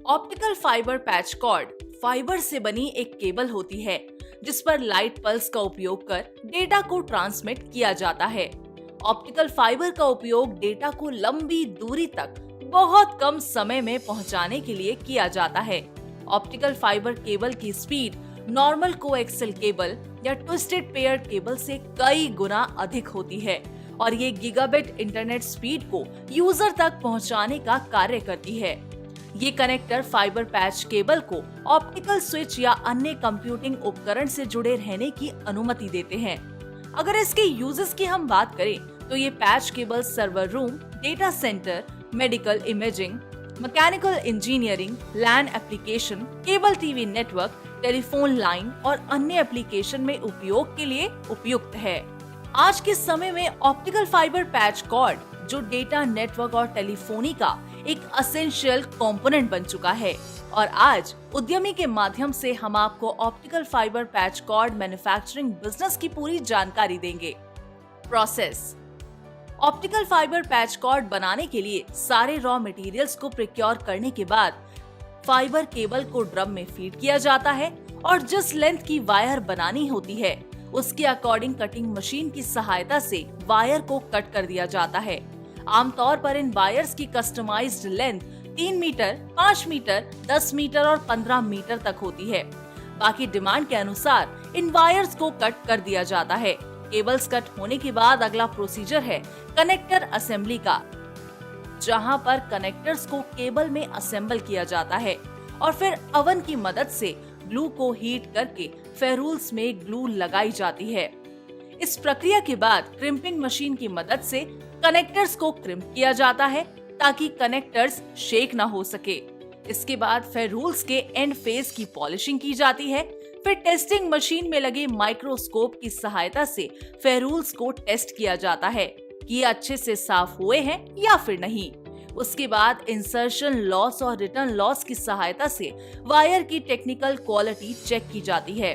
Optical fibre patch cord fibre से बनी एक केबल होती है जिस पर लाइट पल्स का उपयोग कर डेटा को ट्रांसमिट किया जाता है। ऑप्टिकल फाइबर का उपयोग डेटा को लंबी दूरी तक बहुत कम समय में पहुंचाने के लिए किया जाता है। ऑप्टिकल फाइबर केबल की स्पीड नॉर्मल कोएक्सियल केबल या ट्विस्टेड पेयर्ड केबल से कई गुना अधिक होती है और ये गीगाबिट इंटरनेट स्पीड को यूजर तक पहुंचाने का कार्य करती है। ये कनेक्टर फाइबर पैच केबल को ऑप्टिकल स्विच या अन्य कंप्यूटिंग उपकरण से जुड़े रहने की अनुमति देते हैं। अगर इसके यूजेस की हम बात करें तो ये patch cable server room, data centre, medical imaging, mechanical engineering, LAN application, cable TV network, telephone line और अन्य एप्लीकेशन में उपयोग के लिए उपयुक्त है। आज के समय में ऑप्टिकल फाइबर पैच कॉर्ड जो डेटा नेटवर्क और टेलीफोनी का एक असेंशियल कंपोनेंट बन चुका है और आज उद्यमी के माध्यम से हम आपको optical fibre patch cord manufacturing business की पूरी जानकारी देंगे। Process. Optical fibre patch cord बनाने के लिए सारे रॉ मटेरियल्स को प्रिक्योर करने के बाद फाइबर केबल को ड्रम में फीड किया जाता है और जिस लेंथ की वायर बनानी होती है उसके अकॉर्डिंग कटिंग मशीन की सहायता से वायर को कट कर दिया जाता है। आमतौर पर इन वायर्स की customised length 3 metre, 5 metre, 10 metre और 15 मीटर तक होती है। बाकी डिमांड के अनुसार इन वायर्स को कट कर दिया जाता है। केबल्स कट होने के बाद अगला प्रोसीजर है कनेक्टर असेंबली का, जहां पर कनेक्टर्स को केबल में असेंबल किया जाता है और फिर ओवन की मदद से ग्लू को हीट करके फेरूल्स में ग्लू लगाई जाती है। इस प्रक्रिया के बाद क्रिम्पिंग मशीन की मदद से कनेक्टर्स को क्रिम्प किया जाता है ताकि कनेक्टर्स शेक ना हो सके। इसके बाद फेरूल्स के एंड फेस की पॉलिशिंग की जाती है। फिर टेस्टिंग मशीन में लगे माइक्रोस्कोप की सहायता से फेरूल्स को टेस्ट किया जाता है कि ये अच्छे से साफ हुए हैं या फिर नहीं। उसके बाद इंसर्शन लॉस और रिटर्न लॉस की सहायता से वायर की टेक्निकल क्वालिटी चेक की जाती है।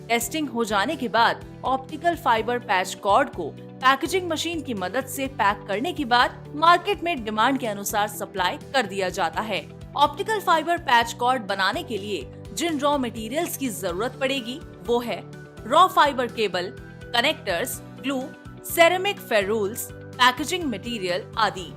टेस्टिंग हो जाने के बाद ऑप्टिकल फाइबर पैच कॉर्ड को पैकेजिंग मशीन की मदद से पैक करने के बाद मार्केट में डिमांड के अनुसार सप्लाई कर दिया जाता है। ऑप्टिकल फाइबर पैच कॉर्ड बनाने के लिए जिन रॉ मटेरियल्स की जरूरत पड़ेगी वो है raw fibre cable, connectors, glue, ceramic ferrules, packaging material आदि।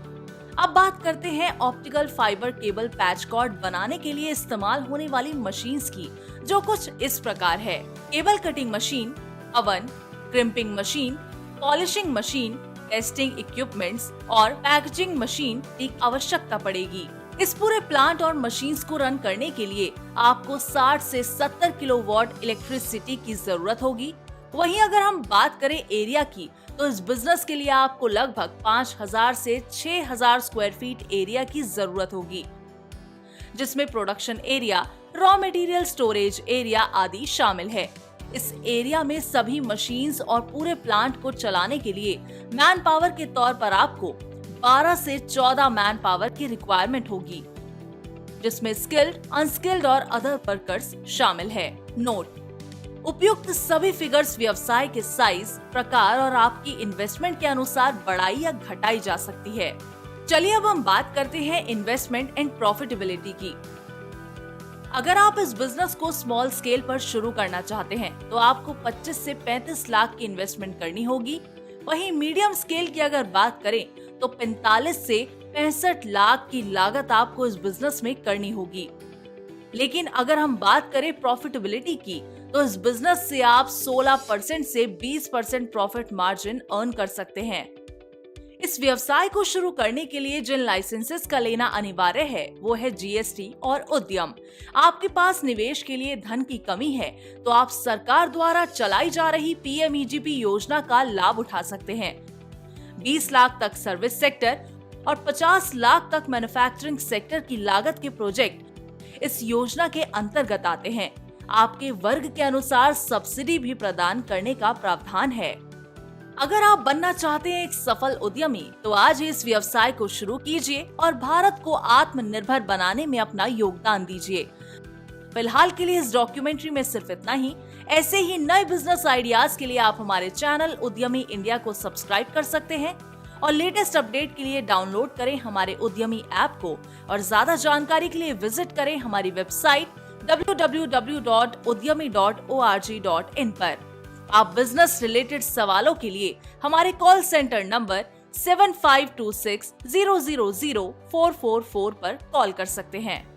अब बात करते हैं optical fibre cable patch cord बनाने के लिए इस्तेमाल होने वाली मशीन्स की, जो कुछ इस प्रकार है। Cable cutting machine, oven, crimping machine, polishing machine, testing equipments और पैकेजिंग मशीन की आवश्यकता पड़ेगी। इस पूरे प्लांट और मशीन्स को रन करने के लिए आपको 60 से 70 किलोवाट इलेक्ट्रिसिटी की जरूरत होगी। वहीं अगर हम बात करें एरिया की तो इस बिजनेस के लिए आपको लगभग 5000 से 6000 स्क्वायर फीट एरिया की जरूरत होगी, जिसमें production area, raw material storage area आदि शामिल है। इस एरिया में सभी मशीन्स और पूरे प्लांट को चलाने के लिए मैन पावर के तौर पर आपको 12 से 14 मैन पावर की रिक्वायरमेंट होगी, जिसमें स्किल्ड, अनस्किल्ड और अदर वर्कर्स शामिल है। नोट: उपयुक्त सभी फिगर्स व्यवसाय के साइज, प्रकार और आपकी इन्वेस्टमेंट के अनुसार बढ़ाई या घटाई जा सकती है। चलिए अब हम बात करते हैं इन्वेस्टमेंट एंड प्रॉफिटेबिलिटी की। अगर आप इस बिजनेस को स्मॉल स्केल पर शुरू करना चाहते हैं तो आपको 25 से 35 लाख की इन्वेस्टमेंट करनी होगी। वहीं मीडियम स्केल की अगर बात करें तो 45 से 65 लाख की लागत आपको इस बिजनेस में करनी होगी। लेकिन अगर हम बात करें प्रॉफिटेबिलिटी की तो इस बिजनेस से आप 16% से 20% प्रॉफिट मार्जिन अर्न कर सकते हैं। इस व्यवसाय को शुरू करने के लिए जिन लाइसेंसेस का लेना अनिवार्य है वो है जीएसटी और उद्यम। आपके पास निवेश के लिए धन की कमी है तो आप सरकार द्वारा चलाई जा रही पीएमईजीपी योजना का लाभ उठा सकते हैं। 20 लाख तक सर्विस सेक्टर और 50 लाख तक मैन्युफैक्चरिंग सेक्टर की लागत के प्रोजेक्ट इस योजना के अंतर्गत आते हैं। आपके वर्ग के अनुसार सब्सिडी भी प्रदान करने का प्रावधान है। अगर आप बनना चाहते हैं एक सफल उद्यमी, तो आज ही इस व्यवसाय को शुरू कीजिए और भारत को आत्मनिर्भर बनाने में अपना योगदान दीजिए। फिलहाल के लिए इस डॉक्यूमेंट्री में सिर्फ इतना ही। ऐसे ही नए बिजनेस आइडियाज के लिए आप हमारे चैनल उद्यमी इंडिया को सब्सक्राइब कर सकते हैं और लेटेस्ट अपडेट के लिए डाउनलोड करें हमारे उद्यमी ऐप को और ज्यादा जानकारी के लिए विजिट करें हमारी वेबसाइट www.udyami.org.in पर। आप बिजनेस रिलेटेड सवालों के लिए हमारे कॉल सेंटर नंबर 7526000444 पर कॉल कर सकते हैं।